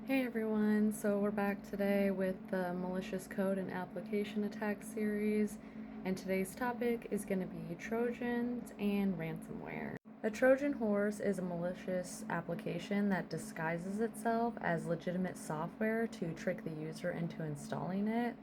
Hey everyone, so we're back today with the malicious code and application attack series, and today's topic is going to be Trojans and ransomware. A Trojan horse is a malicious application that disguises itself as legitimate software to trick the user into installing it,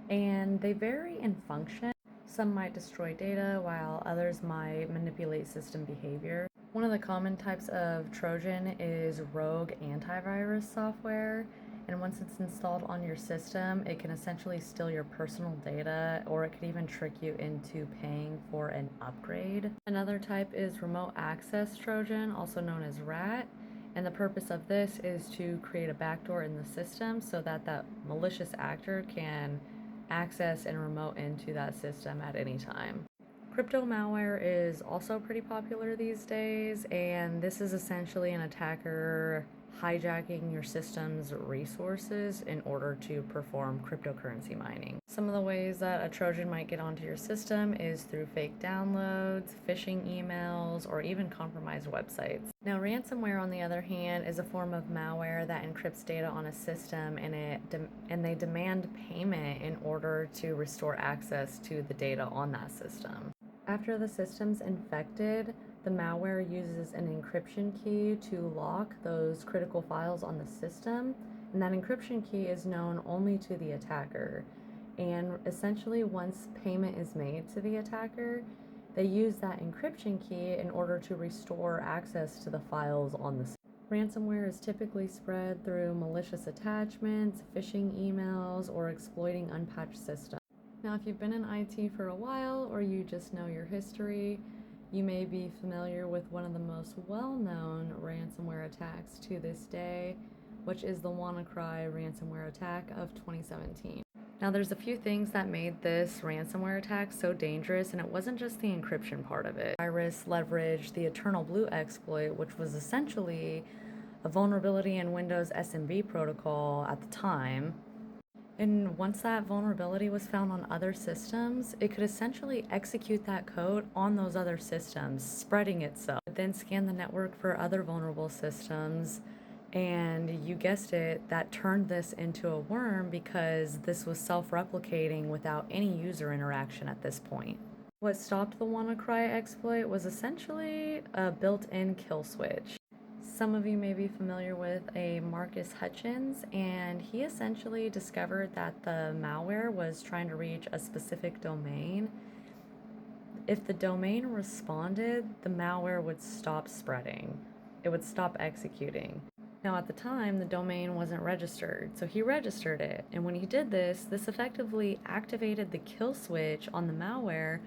and they vary in function. Some might destroy data, while others might manipulate system behavior. One of the common types of Trojan is rogue antivirus software, and once it's installed on your system, it can essentially steal your personal data, or it could even trick you into paying for an upgrade. Another type is remote access Trojan, also known as RAT, and the purpose of this is to create a backdoor in the system so that that malicious actor can access and remote into that system at any time. Crypto malware is also pretty popular these days, and this is essentially an attacker hijacking your system's resources in order to perform cryptocurrency mining. Some of the ways that a Trojan might get onto your system is through fake downloads, phishing emails, or even compromised websites. Now, ransomware, on the other hand, is a form of malware that encrypts data on a system, and they demand payment in order to restore access to the data on that system. After the system's infected, the malware uses an encryption key to lock those critical files on the system, and that encryption key is known only to the attacker. And essentially, once payment is made to the attacker, they use that encryption key in order to restore access to the files on the system. Ransomware is typically spread through malicious attachments, phishing emails, or exploiting unpatched systems. Now, if you've been in IT for a while, or you just know your history, you may be familiar with one of the most well-known ransomware attacks to this day, which is the WannaCry ransomware attack of 2017. Now, there's a few things that made this ransomware attack so dangerous, and it wasn't just the encryption part of it. The virus leveraged the Eternal Blue exploit, which was essentially a vulnerability in Windows SMB protocol at the time. And once that vulnerability was found on other systems, it could essentially execute that code on those other systems, spreading itself. It then scan the network for other vulnerable systems, and you guessed it, that turned this into a worm because this was self-replicating without any user interaction at this point. What stopped the WannaCry exploit was essentially a built-in kill switch. Some of you may be familiar with a Marcus Hutchins, and he essentially discovered that the malware was trying to reach a specific domain. If the domain responded, the malware would stop spreading. It would stop executing. Now, at the time, the domain wasn't registered, so he registered it. And when he did this, this effectively activated the kill switch on the malware,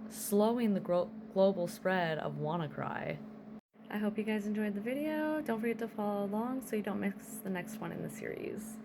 slowing the global spread of WannaCry. I hope you guys enjoyed the video. Don't forget to follow along so you don't miss the next one in the series.